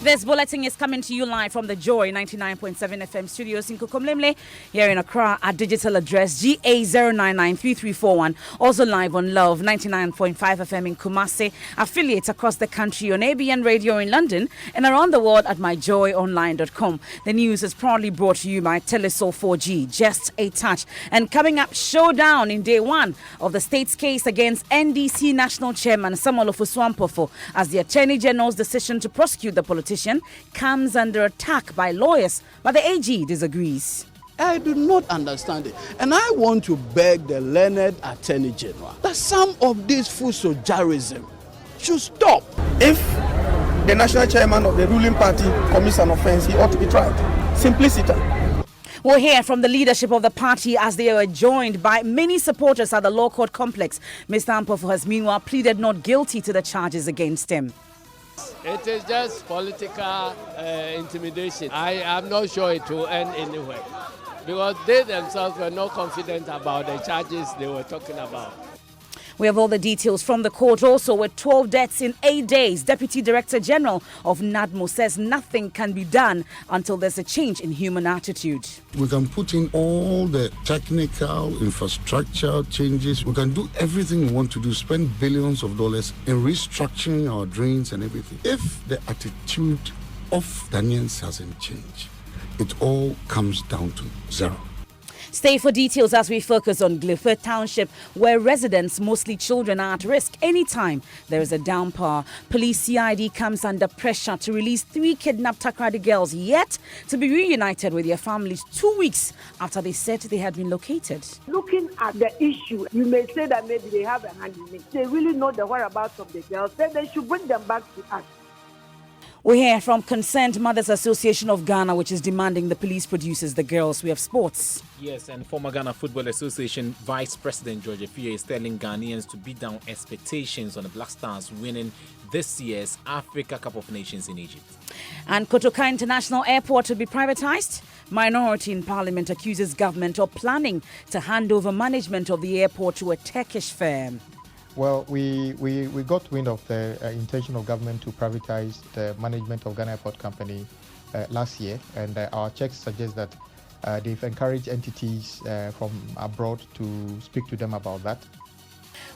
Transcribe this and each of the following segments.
This bulletin is coming to you live from the Joy 99.7 FM studios in Kukumlemle, here in Accra. Our digital address GA0993341. Also live on Love 99.5 FM in Kumasi. Affiliates across the country on ABN Radio in London and around the world at myjoyonline.com. The news is proudly brought to you by Telesol 4G. Just a touch. And coming up, showdown in day one of the state's case against NDC National Chairman Samuel Ofosu-Ampofo as the Attorney General's decision to prosecute the politician comes under attack by lawyers, but the AG disagrees. I do not understand it. And I want to beg the learned Attorney General that some of this fusojarism should stop. If the national chairman of the ruling party commits an offense, he ought to be tried. Simplicity. We'll hear from the leadership of the party as they are joined by many supporters at the Law Court complex. Mr. Ampofo has meanwhile pleaded not guilty to the charges against him. It is just political intimidation. I am not sure it will end anywhere because they themselves were not confident about the charges they were talking about. We have all the details from the court also with 12 deaths in 8 days. Deputy Director General of NADMO says nothing can be done until there's a change in human attitude. We can put in all the technical infrastructure changes. We can do everything we want to do, spend billions of dollars in restructuring our drains and everything. If the attitude of Ghanaians hasn't changed, it all comes down to zero. Stay for details as we focus on Gliford Township, where residents, mostly children, are at risk anytime there is a downpour. Police CID comes under pressure to release 3 kidnapped Takoradi girls, yet to be reunited with their families 2 weeks after they said they had been located. Looking at the issue, you may say that maybe they have a hand in it. They really know the whereabouts of the girls, then they should bring them back to us. We hear from Concerned Mothers Association of Ghana, which is demanding the police produces the girls. We have sports. Yes, and former Ghana Football Association Vice President George Efie is telling Ghanaians to beat down expectations on the Black Stars winning this year's Africa Cup of Nations in Egypt. And Kotoka International Airport to be privatized. Minority in Parliament accuses government of planning to hand over management of the airport to a Turkish firm. Well, we got wind of the intention of government to privatize the management of Ghana Airport Company last year, and our checks suggest that they've encouraged entities from abroad to speak to them about that.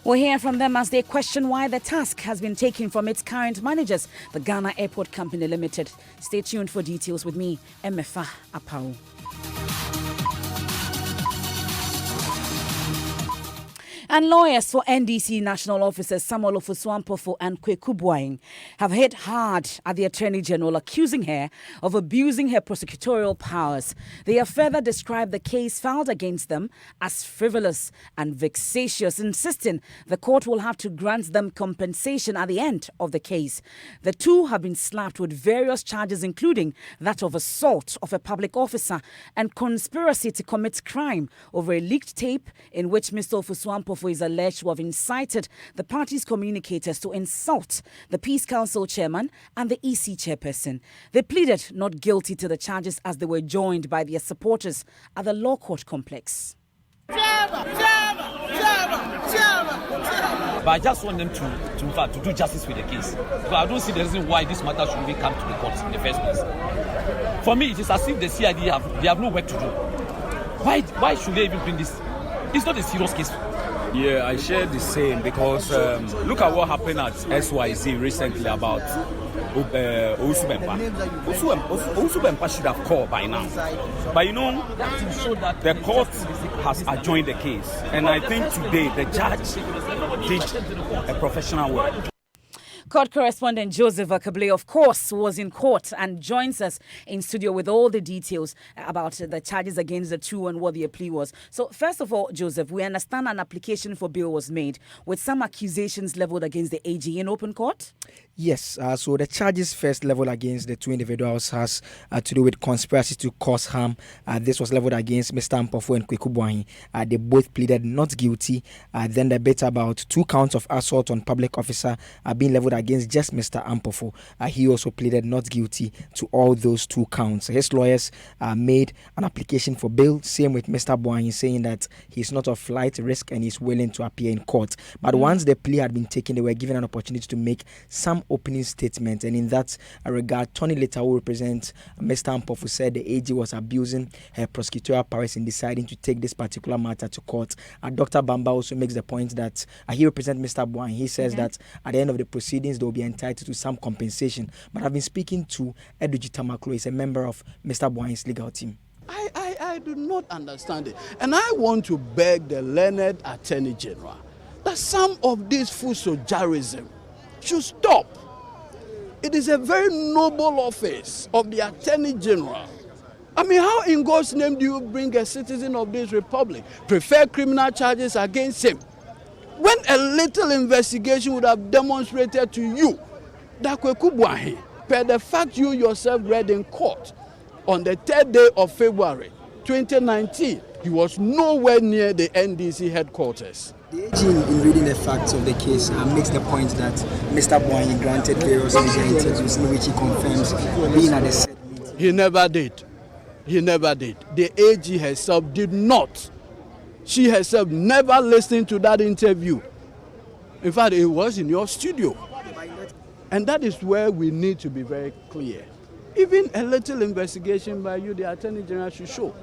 We'll hear from them as they question why the task has been taken from its current managers, the Ghana Airport Company Limited. Stay tuned for details with me, Emefa Apau. And lawyers for NDC national officers Samuel Ofosu-Ampofo and Kweku Boahing have hit hard at the Attorney General, accusing her of abusing her prosecutorial powers. They have further described the case filed against them as frivolous and vexatious, insisting the court will have to grant them compensation at the end of the case. The two have been slapped with various charges, including that of assault of a public officer and conspiracy to commit crime over a leaked tape in which Mr. Ofosu-Ampofo is alleged to have incited the party's communicators to insult the Peace Council chairman and the EC chairperson. They pleaded not guilty to the charges as they were joined by their supporters at the Law Court complex. But I just want them to do justice with the case. But I don't see the reason why this matter should even come to the court in the first place. For me, it is as if the CID have no work to do. Why should they even bring this? It's not a serious case. Yeah, I share the same because look at what happened at SYZ recently about Owusu Bempah. Owusu Bempah should have called by now. But you know, the court has adjourned the case. And I think today the judge did a professional work. Court correspondent Joseph Akablé, of course, was in court and joins us in studio with all the details about the charges against the two and what their plea was. So, first of all, Joseph, we understand an application for bail was made with some accusations leveled against the AG in open court? Yes, so the charges first leveled against the two individuals has to do with conspiracy to cause harm. This was leveled against Mr. Ampofo and Kweku Boahing. They both pleaded not guilty. Then the bit about 2 counts of assault on public officer being leveled against just Mr. Ampofo. He also pleaded not guilty to all those 2 counts. His lawyers made an application for bail, same with Mr. Boahing, saying that he's not of flight risk and he's willing to appear in court. But once the plea had been taken, they were given an opportunity to make some opening statement, and in that regard, Tony Lita, who represents Mr. Ampofu, said the AG was abusing her prosecutorial powers in deciding to take this particular matter to court. Dr. Bamba also makes the point that he represents Mr. Boahen. He says that at the end of the proceedings, they will be entitled to some compensation. But I've been speaking to Eduji Tamaklo, he's a member of Mr. Boahen's legal team. I do not understand it. And I want to beg the learned Attorney General that some of this fusojarism should stop. It is a very noble office of the Attorney General. I mean, how in God's name do you bring a citizen of this republic, prefer criminal charges against him, when a little investigation would have demonstrated to you that Kweku Boahen, per the fact you yourself read in court, on the 3rd day of February 2019, he was nowhere near the NDC headquarters. The AG, in reading the facts of the case, makes the point that Mr. Boahen granted various media interviews in which he confirms being at the said meeting. He never did. He never did. The AG herself did not. She herself never listened to that interview. In fact, it was in your studio. And that is where we need to be very clear. Even a little investigation by you, the Attorney General, should show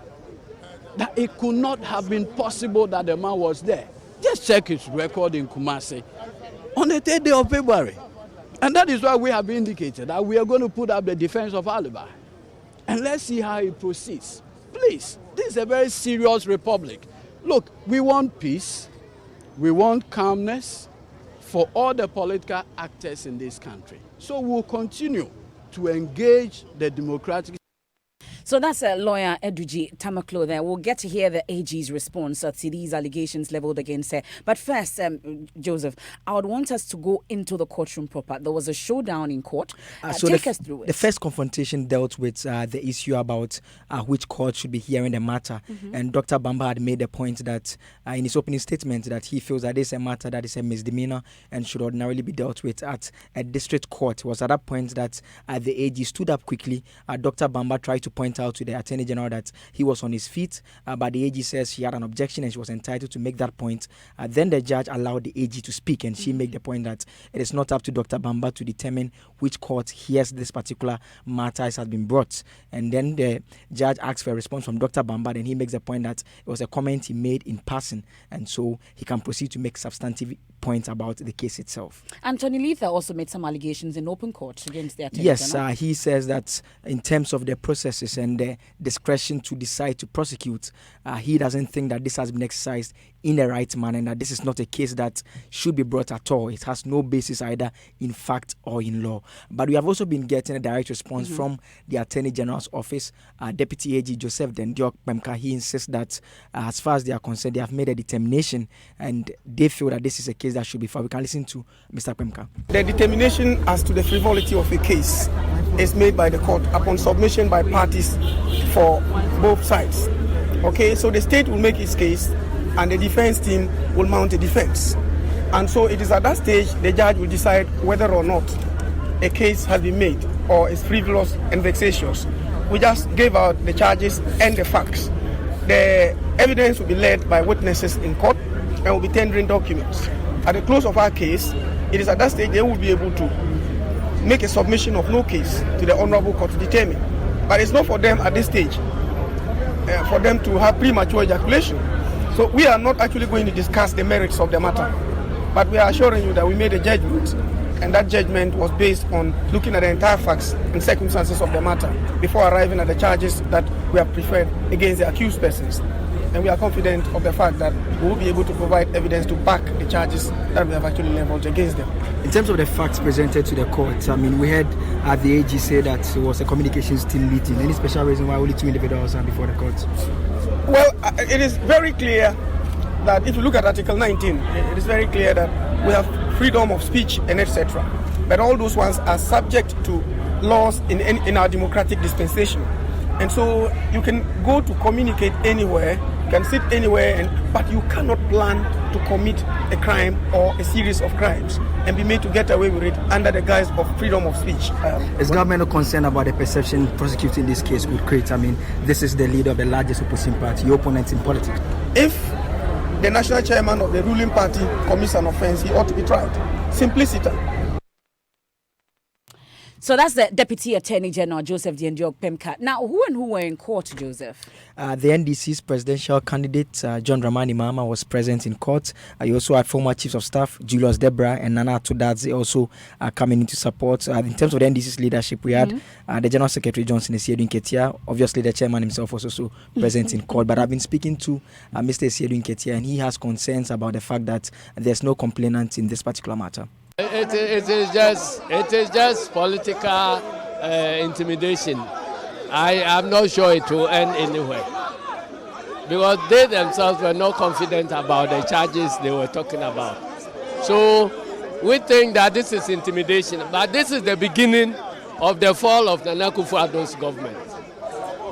that it could not have been possible that the man was there. Just check his record in Kumasi on the 3rd day of February. And that is why we have indicated that we are going to put up the defense of alibi. And let's see how it proceeds. Please, this is a very serious republic. Look, we want peace. We want calmness for all the political actors in this country. So we'll continue to engage the democratic. So that's lawyer Eduji Tamaklo there. We'll get to hear the AG's response to these allegations leveled against her. But first, Joseph, I would want us to go into the courtroom proper. There was a showdown in court. So take us through it. The first confrontation dealt with the issue about which court should be hearing the matter. And Dr. Bamba had made the point that in his opening statement that he feels that this is a matter that is a misdemeanor and should ordinarily be dealt with at a district court. It was at that point that the AG stood up quickly. Dr. Bamba tried to point out to the Attorney General that he was on his feet, but the AG says she had an objection and she was entitled to make that point. Then the judge allowed the AG to speak, and she made the point that it is not up to Dr. Bamba to determine which court hears this particular matter has been brought. And then the judge asked for a response from Dr. Bamba, and he makes the point that it was a comment he made in passing, and so he can proceed to make substantive points about the case itself. Anthony Letha also made some allegations in open court against the Attorney General. Yes, he says that in terms of the processes and the discretion to decide to prosecute, he doesn't think that this has been exercised in the right manner, and that this is not a case that should be brought at all. It has no basis either in fact or in law. But we have also been getting a direct response from the Attorney General's office. Deputy AG Joseph Dendiok Pemka, he insists that as far as they are concerned, they have made a determination and they feel that this is a case that should be filed. We can listen to Mr. Pemka. The determination as to the frivolity of a case is made by the court upon submission by parties for both sides. Okay, so the state will make its case and the defense team will mount a defense. And so it is at that stage the judge will decide whether or not a case has been made or is frivolous and vexatious. We just gave out the charges and the facts. The evidence will be led by witnesses in court and will be tendering documents. At the close of our case, it is at that stage they will be able to make a submission of no case to the Honorable Court to determine. But it's not for them at this stage for them to have premature ejaculation. So we are not actually going to discuss the merits of the matter, but we are assuring you that we made a judgment, and that judgment was based on looking at the entire facts and circumstances of the matter before arriving at the charges that we have preferred against the accused persons. And we are confident of the fact that we will be able to provide evidence to back the charges that we have actually leveled against them. In terms of the facts presented to the court, I mean, we heard the AG say that it was a communications team meeting. Any special reason why only 2 individuals are before the court? Well, it is very clear that if you look at Article 19, it is very clear that we have freedom of speech and etc. But all those ones are subject to laws in our democratic dispensation. And so you can go to communicate anywhere, you can sit anywhere, but you cannot plan to commit a crime or a series of crimes and be made to get away with it under the guise of freedom of speech. Is government not concerned about the perception prosecuting this case would create? I mean, this is the leader of the largest opposition party, your opponent in politics. If the national chairman of the ruling party commits an offense, he ought to be tried. Simplicity. So that's the Deputy Attorney General, Joseph Diendiok Pemka. Now, who and who were in court, Joseph? The NDC's presidential candidate, John Dramani Mahama, was present in court. You also had former Chiefs of Staff, Julius Debra and Nana Atudadze also coming into support. In terms of the NDC's leadership, we had the General Secretary, Johnson Esiedu Nketia. Obviously, the chairman himself was also present in court. But I've been speaking to Mr. Esiedu Nketia, and he has concerns about the fact that there's no complainant in this particular matter. It is just political intimidation. I am not sure it will end anywhere because they themselves were not confident about the charges they were talking about. So we think that this is intimidation, but this is the beginning of the fall of Nana Akufo-Addo's government.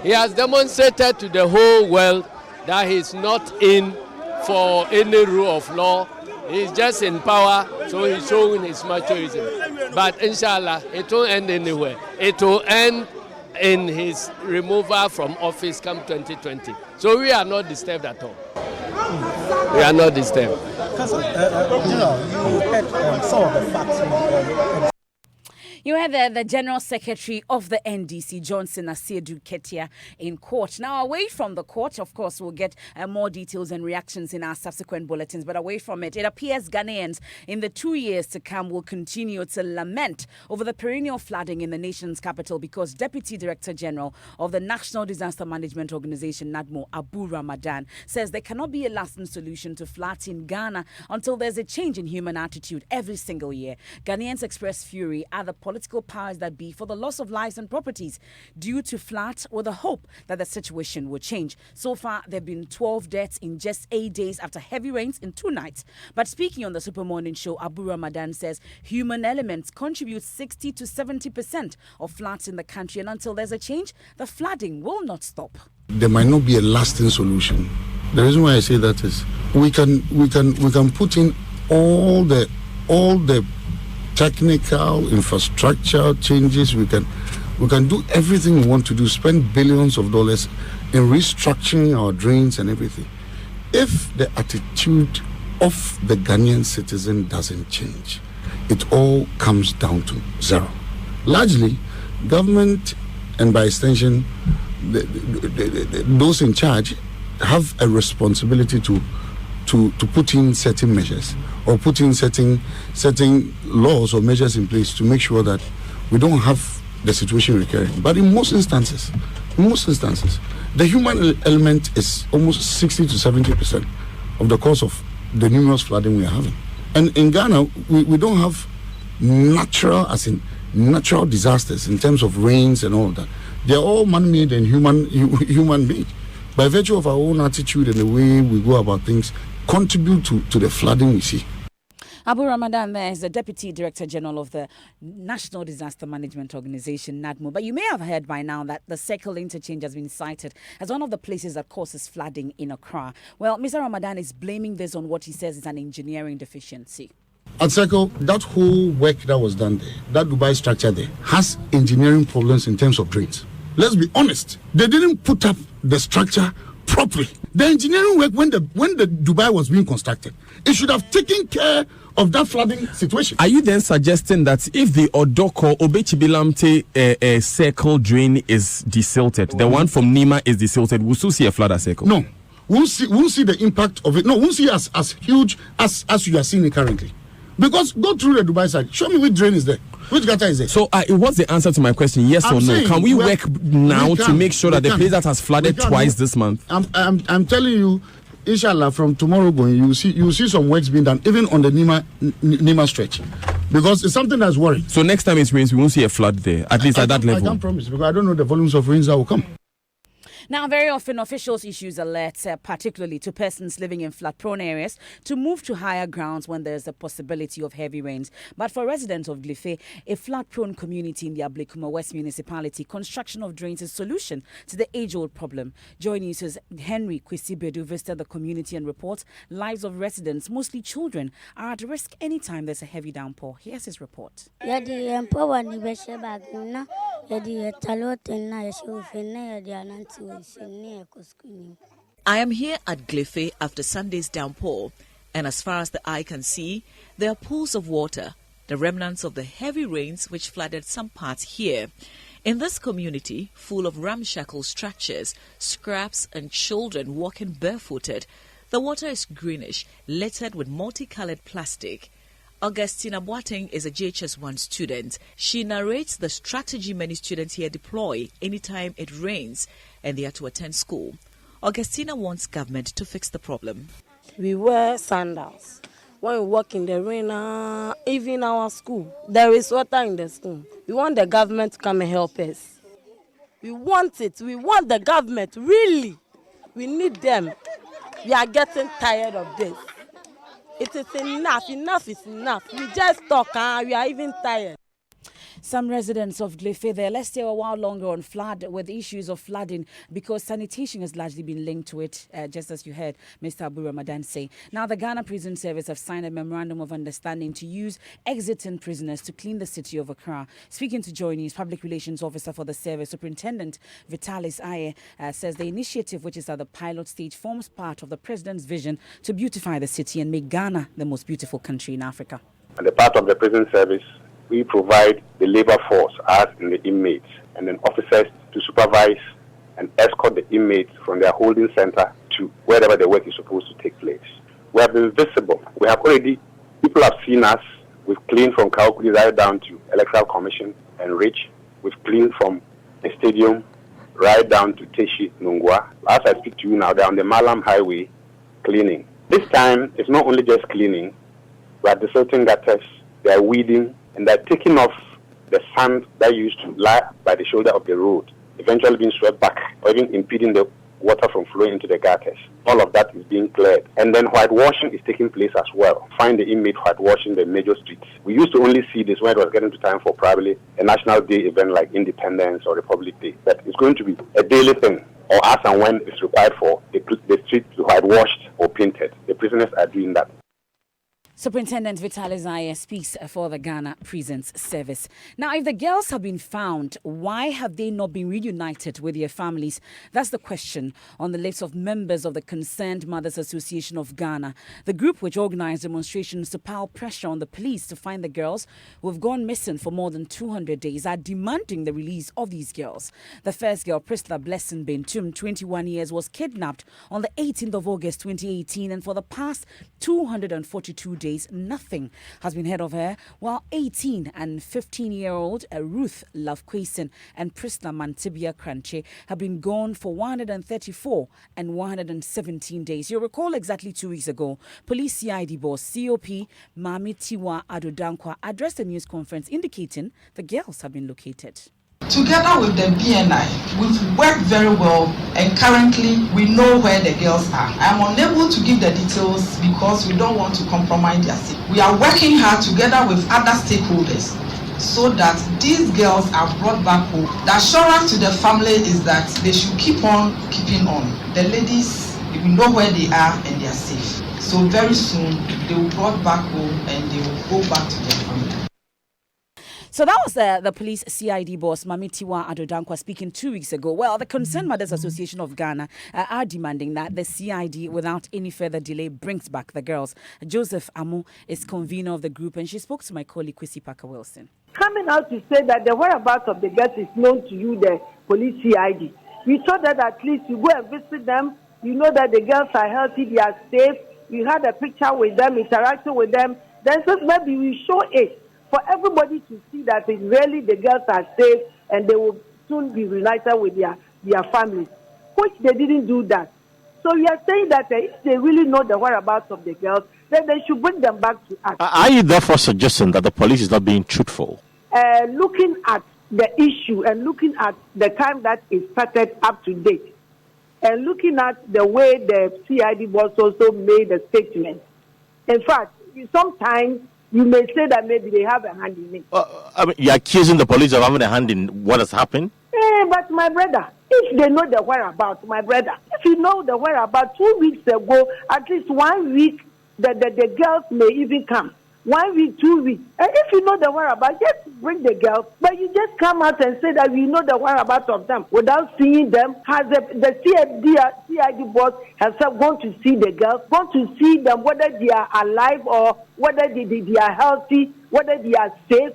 He has demonstrated to the whole world that he's not in for any rule of law. He's just in power, so he's showing his machoism. But inshallah, it won't end anywhere. It will end in his removal from office come 2020. So we are not disturbed at all. We are not disturbed. You had some of the facts. You had the General Secretary of the NDC, Johnson Esiedu Nketia, in court. Now, away from the court, of course, we'll get more details and reactions in our subsequent bulletins. But away from it, it appears Ghanaians in the 2 years to come will continue to lament over the perennial flooding in the nation's capital because Deputy Director General of the National Disaster Management Organization, NADMO, Abu Ramadan, says there cannot be a lasting solution to floods in Ghana until there's a change in human attitude every single year. Ghanaians express fury at the political powers that be for the loss of lives and properties due to floods with the hope that the situation will change. So far, there have been 12 deaths in just 8 days after heavy rains in 2 nights. But speaking on the Super Morning Show, Abu Ramadan says human elements contribute 60 to 70% of floods in the country, and until there's a change, the flooding will not stop. There might not be a lasting solution. The reason why I say that is we can put in all the technical infrastructure changes. We can do everything we want to do, spend billions of dollars in restructuring our drains and everything. If the attitude of the Ghanaian citizen doesn't change, it all comes down to zero. Largely, government and by extension, those in charge have a responsibility to put in certain measures or put in certain laws or measures in place to make sure that we don't have the situation recurring. But in most instances, the human element is almost 60 to 70% of the cause of the numerous flooding we are having. And in Ghana, we don't have natural disasters in terms of rains and all of that. They're all man-made and human-made. By virtue of our own attitude and the way we go about things, contribute to the flooding we see. Abu Ramadan there is the Deputy Director General of the National Disaster Management Organization, NADMO. But you may have heard by now that the Circle Interchange has been cited as one of the places that causes flooding in Accra. Well, Mr. Ramadan is blaming this on what he says is an engineering deficiency. At Circle, that whole work that was done there, that Dubai structure there, has engineering problems in terms of drains. Let's be honest. They didn't put up the structure properly. The engineering work when the Dubai was being constructed, it should have taken care of that flooding situation. Are you then suggesting that if the Odoko Obechibilamte Circle drain is desilted, the one from Nima is desilted, we'll still see a flood at Circle? No. We'll see the impact of it. No, we'll see as huge as you are seeing it currently. Because go through the Dubai side. Show me which drain is there. Which gutter is there? So what's the answer to my question? Yes or no? Can we work now to make sure that the place that has flooded twice this month? I'm telling you, inshallah, from tomorrow going, you see some works being done, even on the Nima stretch. Because it's something that's worrying. So next time it rains, we won't see a flood there, at least at that level. I can't promise, because I don't know the volumes of rains that will come. Now, very often officials issue alerts, particularly to persons living in flood-prone areas, to move to higher grounds when there's a possibility of heavy rains. But for residents of Glife, a flood-prone community in the Ablekuma West Municipality, construction of drains is a solution to the age-old problem. Joy News' Henry Kwesibedu visited the community and reports lives of residents, mostly children, are at risk anytime there's a heavy downpour. Here's his report. I am here at Glife after Sunday's downpour, and as far as the eye can see, there are pools of water. the remnants of the heavy rains which flooded some parts here. In this community, full of ramshackle structures, scraps and children walking barefooted, the water is greenish, littered with multicolored plastic. Augustina Boateng is a JHS1 student. She narrates the strategy many students here deploy anytime it rains and they are to attend school. Augustina wants government to fix the problem. We wear sandals. When we walk in the rain, even our school, there is water in the school. We want the government to come and help us. We want it. We want the government, really. We need them. We are getting tired of this. It is enough. Enough is enough. We just talk, we are even tired. Some residents of Glefe there, let's stay a while longer on flood with issues of flooding because sanitation has largely been linked to it, just as you heard Mr. Abu Ramadan say. Now, the Ghana Prison Service have signed a memorandum of understanding to use exiting prisoners to clean the city of Accra. Speaking to Joy News, Public Relations Officer for the service, Superintendent Vitalis Aye, says the initiative, which is at the pilot stage, forms part of the President's vision to beautify the city and make Ghana the most beautiful country in Africa. And the part of the prison service, we provide the labor force, as in the inmates, and then officers to supervise and escort the inmates from their holding center to wherever the work is supposed to take place. We have been visible. We have already, people have seen us. We've cleaned from Kaukudi right down to Electoral Commission and Rich. We've cleaned from the stadium right down to Teshi, Nungwa. As I speak to you now, they're on the Malam Highway cleaning. This time, it's not only just cleaning. We are desilting gutters, they are weeding, and they're taking off the sand that used to lie by the shoulder of the road, eventually being swept back or even impeding the water from flowing into the gutters. All of that is being cleared. And then whitewashing is taking place as well. Find the inmate whitewashing the major streets. We used to only see this when it was getting to time for probably a national day event like Independence or Republic Day. But it's going to be a daily thing, or as and when it's required for the streets to be whitewashed or painted. The prisoners are doing that. Superintendent Vitalis Aye speaks for the Ghana Prisons Service. Now, if the girls have been found, why have they not been reunited with their families? That's the question on the lips of members of the Concerned Mothers Association of Ghana. The group, which organized demonstrations to pile pressure on the police to find the girls who have gone missing for more than 200 days, are demanding the release of these girls. The first girl, Priscilla Blessing Bentum, 21 years, was kidnapped on the 18th of August 2018, and for the past 242 days, nothing has been heard of her, while 18 and 15-year-old Ruth Lovequason and Priscilla Mantibia Kranche have been gone for 134 and 117 days. You'll recall exactly 2 weeks ago, Police CID boss COP Mami Tiwa Adodankwa addressed a news conference indicating the girls have been located. Together with the BNI, we've worked very well, and currently we know where the girls are. I'm unable to give the details because we don't want to compromise their safety. We are working hard together with other stakeholders so that these girls are brought back home. The assurance to the family is that they should keep on keeping on. The ladies, we know where they are and they are safe. So very soon they will be brought back home and they will go back to their family. So that was the police CID boss, Mami Tiwa Adodankwa, speaking 2 weeks ago. Well, the Concerned Mothers Association of Ghana are demanding that the CID, without any further delay, brings back the girls. Joseph Amu is convener of the group, and she spoke to my colleague, Kwesi Parker Wilson. Coming out to say that the whereabouts of the girls is known to you, the police CID. We saw that at least you go and visit them, you know that the girls are healthy, they are safe, you had a picture with them, interacting with them, then so maybe we show it for everybody to see that it really the girls are safe and they will soon be reunited with their families, which they didn't do that. So we are saying that if they really know the whereabouts of the girls, then they should bring them back to us. Are you therefore suggesting that the police is not being truthful? Looking at the issue and looking at the time that it started up to date, and looking at the way the CID boss also made a statement. In fact, sometimes you may say that maybe they have a hand in it. I mean, you're accusing the police of having a hand in what has happened? But my brother, if they know the whereabouts, my brother, if you know the whereabouts, 2 weeks ago, at least 1 week, the girls may even come. 1 week, 2 weeks. And if you know the whereabouts, just bring the girls. But you just come out and say that we know the whereabouts of them without seeing them. Has the CID boss herself gone to see the girls, gone to see them, whether they are alive or whether they are healthy? whether they are safe.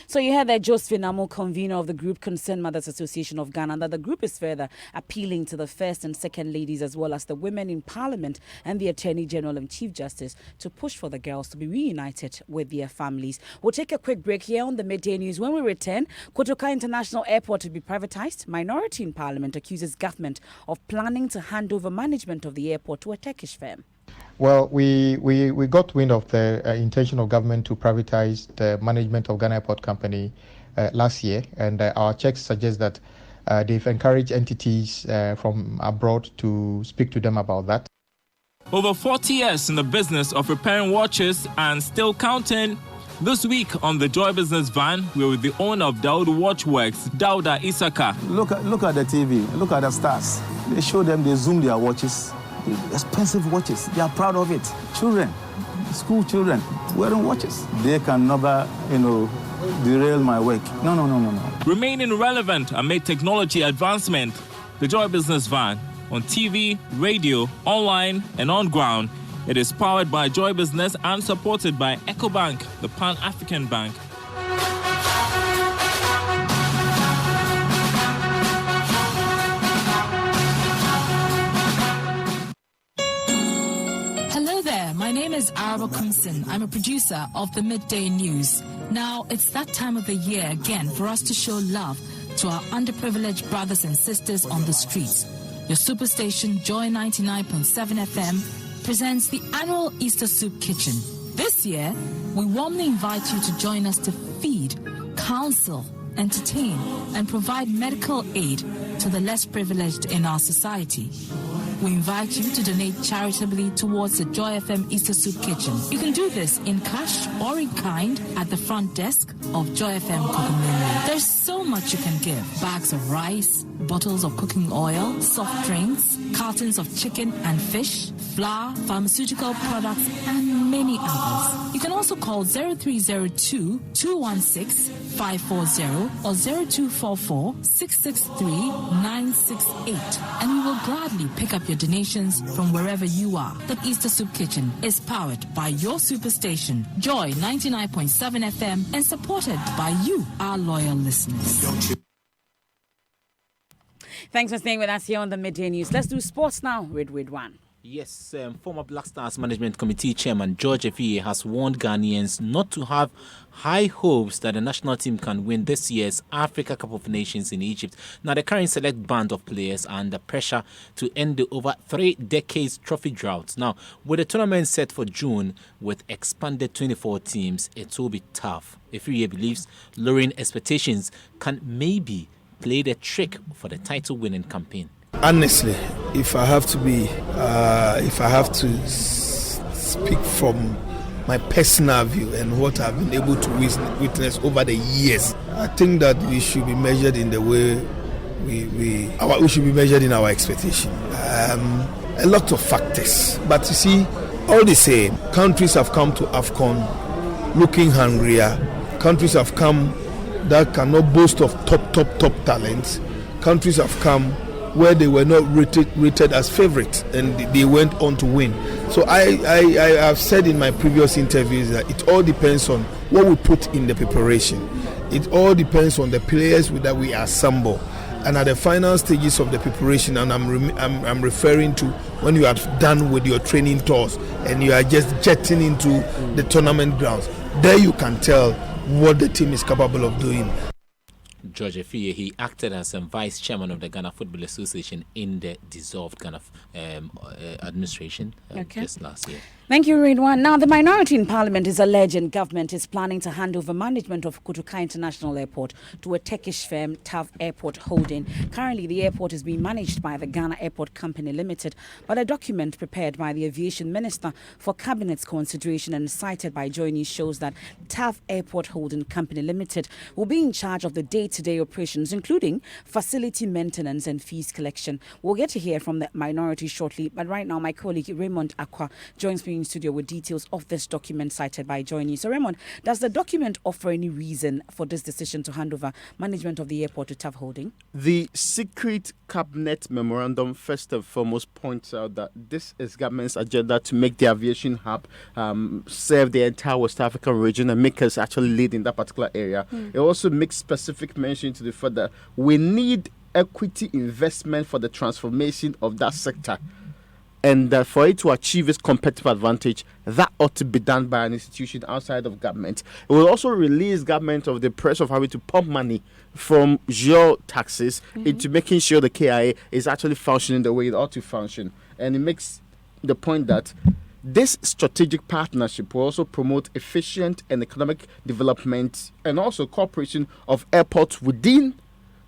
So you heard that Josephine Amo, convener of the group Concerned Mothers Association of Ghana, that the group is further appealing to the first and second ladies as well as the women in parliament and the Attorney General and Chief Justice to push for the girls to be reunited with their families. We'll take a quick break here on the Midday News. When we return, Kotoka International Airport to be privatized. Minority in parliament accuses government of planning to hand over management of the airport to a Turkish firm. Well, we got wind of the intention of government to privatize the management of Ghana Airport Company last year, and our checks suggest that they've encouraged entities from abroad to speak to them about that. Over 40 years in the business of repairing watches and still counting. This week on the Joy Business Van, we're with the owner of Daoud Watchworks, Dauda Isaka. Look at the TV, look at the stars. They show them, they zoom their watches. Expensive watches. They are proud of it. Children, school children, wearing watches. They can never, derail my work. No. Remaining relevant amid technology advancement, the Joy Business Van on TV, radio, online, and on ground. It is powered by Joy Business and supported by EcoBank, the Pan-African Bank. My name is Araba Kumsin. I'm a producer of the Midday News. Now, it's that time of the year again for us to show love to our underprivileged brothers and sisters on the streets. Your superstation, Joy 99.7 FM, presents the annual Easter Soup Kitchen. This year, we warmly invite you to join us to feed, counsel, entertain, and provide medical aid to the less privileged in our society. We invite you to donate charitably towards the Joy FM Easter Soup Kitchen. You can do this in cash or in kind at the front desk of Joy FM Cooking. There's so much you can give. Bags of rice, bottles of cooking oil, soft drinks, cartons of chicken and fish, flour, pharmaceutical products, and many others. You can also call 0302 216 540 or 0244 663 968, and we will gladly pick up your donations from wherever you are. The Easter Soup Kitchen is powered by your superstation, Joy 99.7 FM, and supported by you, our loyal listeners. Thanks for staying with us here on the Midday News. Let's do sports now with One. Yes, former Black Stars Management Committee Chairman George Efie has warned Ghanaians not to have high hopes that the national team can win this year's Africa Cup of Nations in Egypt. Now, the current select band of players are under pressure to end the over 3 decades trophy drought. Now, with the tournament set for June with expanded 24 teams, it will be tough. Efie believes lowering expectations can maybe play the trick for the title-winning campaign. Honestly, if I have to speak from my personal view and what I've been able to witness over the years, I think that we should be measured in the way we should be measured in our expectation. A lot of factors, but you see, all the same, countries have come to AFCON looking hungrier. Countries have come that cannot boast of top talents. Countries have come where they were not rated as favorites, and they went on to win. So I have said in my previous interviews that it all depends on what we put in the preparation. It all depends on the players that we assemble. And at the final stages of the preparation, and I'm referring to when you are done with your training tours and you are just jetting into the tournament grounds, there you can tell what the team is capable of doing. George Efie, he acted as vice chairman of the Ghana Football Association in the dissolved Ghana administration just last year. Thank you, Ridwan. Now, the minority in parliament is alleging government is planning to hand over management of Kotoka International Airport to a Turkish firm, TAV Airport Holding. Currently, the airport is being managed by the Ghana Airport Company Limited, but a document prepared by the Aviation Minister for Cabinet's consideration and cited by Joy News shows that TAV Airport Holding Company Limited will be in charge of the day-to-day day-to-day operations, including facility maintenance and fees collection. We'll get to hear from the minority shortly, but right now my colleague Raymond Akwa joins me in studio with details of this document cited by Joy News. So Raymond, does the document offer any reason for this decision to hand over management of the airport to TAV Holding? The secret cabinet memorandum first and foremost points out that this is government's agenda to make the aviation hub serve the entire West African region and make us actually lead in that particular area. It also makes specific mention to the fact that we need equity investment for the transformation of that sector. And for it to achieve its competitive advantage, that ought to be done by an institution outside of government. It will also release government of the pressure of having to pump money from your taxes into making sure the KIA is actually functioning the way it ought to function. And it makes the point that this strategic partnership will also promote efficient and economic development and also cooperation of airports within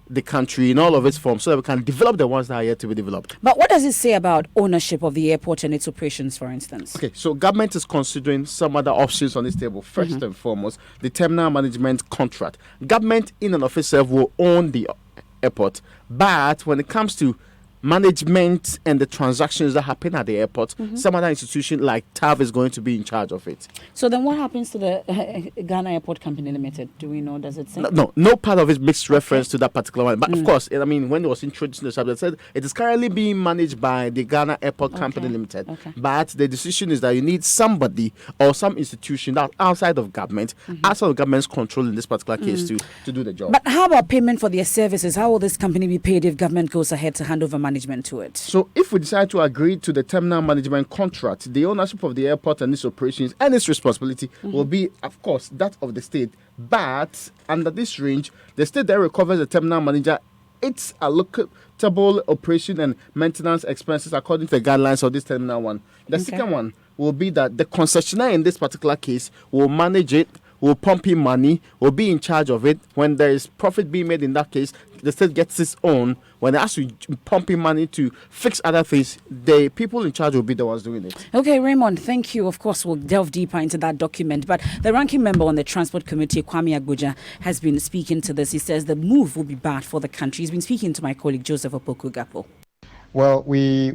the country in all of its forms so that we can develop the ones that are yet to be developed. But what does it say about ownership of the airport and its operations, for instance? Okay, so government is considering some other options on this table. First and foremost, the terminal management contract. Government in and of itself will own the airport, but when it comes to management and the transactions that happen at the airport, some other institution like TAV is going to be in charge of it. So then what happens to the Ghana Airport Company Limited? Do we know? Does it say? No part of it makes reference to that particular one. But of course, I mean, when it was introduced in the subject, it said it is currently being managed by the Ghana Airport Company Limited. But the decision is that you need somebody or some institution that outside of government, outside of government's control in this particular case to do the job. But how about payment for their services? How will this company be paid if government goes ahead to hand over management to it? So if we decide to agree to the terminal management contract, the ownership of the airport and its operations and its responsibility will be, of course, that of the state. But under this range, the state then recovers the terminal manager its allocable operation and maintenance expenses according to the guidelines of this terminal one. The second one will be that the concessionaire in this particular case will manage it, will pump in money, will be in charge of it. When there is profit being made in that case, the state gets its own. When they ask to pump in money to fix other things, the people in charge will be the ones doing it. Okay, Raymond, thank you. Of course, we'll delve deeper into that document. But the ranking member on the Transport Committee, Kwame Agboja, has been speaking to this. He says the move will be bad for the country. He's been speaking to my colleague, Joseph Opoku-Gapo. Well, we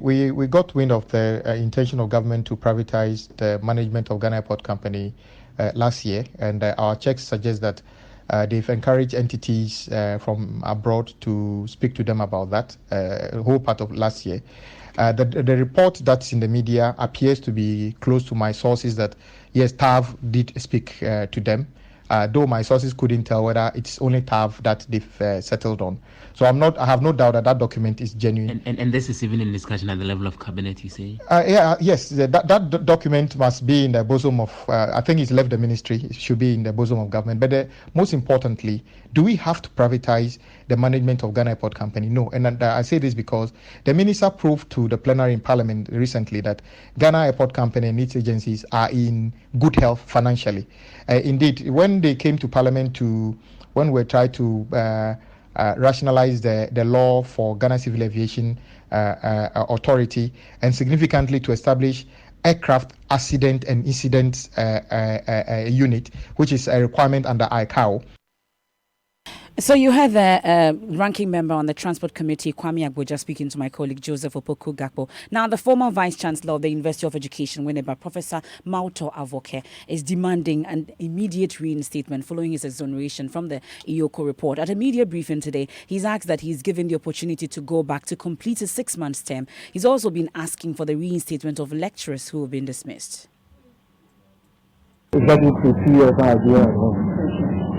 got wind of the intention of government to privatize the management of Ghana Airport Company last year, and our checks suggest that they've encouraged entities from abroad to speak to them about that the whole part of last year. The report that's in the media appears to be close to my sources that, yes, TAV did speak to them, though my sources couldn't tell whether it's only TAV that they've settled on. So I have no doubt that document is genuine. And this is even in discussion at the level of cabinet, you say? Yes, that document must be in the bosom of, I think it's left the ministry, it should be in the bosom of government. But most importantly, do we have to privatize the management of Ghana Airport Company? No. And I say this because the minister proved to the plenary in Parliament recently that Ghana Airport Company and its agencies are in good health financially. Indeed, when they came to Parliament when we tried to rationalize the law for Ghana Civil Aviation Authority and significantly to establish aircraft accident and incident unit, which is a requirement under ICAO. So you had the ranking member on the Transport Committee, Kwame Agboja, speaking to my colleague Joseph Opoku-Gapo. Now, the former Vice Chancellor of the University of Education, Winneba, Professor Mauto Avoke, is demanding an immediate reinstatement following his exoneration from the EOCO report. At a media briefing today, he's asked that he's given the opportunity to go back to complete his 6-month term. He's also been asking for the reinstatement of lecturers who have been dismissed. Exactly 2 years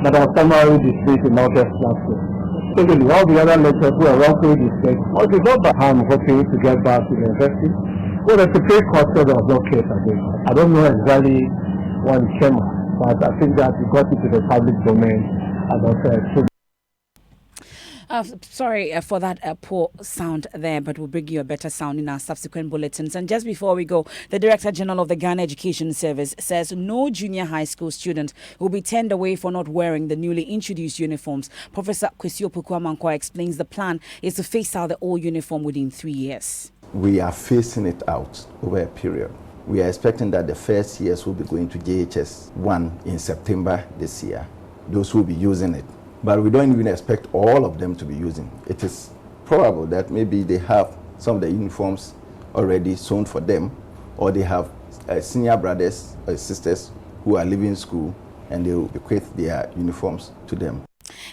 that are summarily dismissed in August last year. Secondly, all the other lecturers who are wrongfully dismissed must be brought back. I'm hoping to get back to the university. Well, the Supreme Court said there was no case against. I don't know exactly what is chairman, but I think that we got into the public domain as I said. Sorry for that poor sound there, but we'll bring you a better sound in our subsequent bulletins. And just before we go, the Director General of the Ghana Education Service says no junior high school student will be turned away for not wearing the newly introduced uniforms. Professor Kwesi Opoku-Amankwa explains the plan is to phase out the old uniform within 3 years. We are phasing it out over a period. We are expecting that the first years will be going to JHS 1 in September this year. Those who will be using it. but we don't even expect all of them to be using. It is probable that maybe they have some of the uniforms already sewn for them, or they have senior brothers or sisters who are leaving school and they will bequeath their uniforms to them.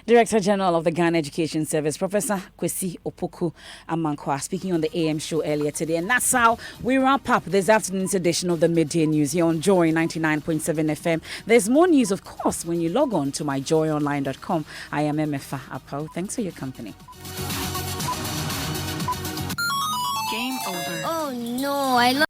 Director General of the Ghana Education Service, Professor Kwesi Opoku Amankwa, speaking on the AM show earlier today. And that's how we wrap up this afternoon's edition of the Midday News here on Joy 99.7 FM. There's more news, of course, when you log on to myjoyonline.com. I am Emefa Apau. Thanks for your company. Game over. Oh no, I love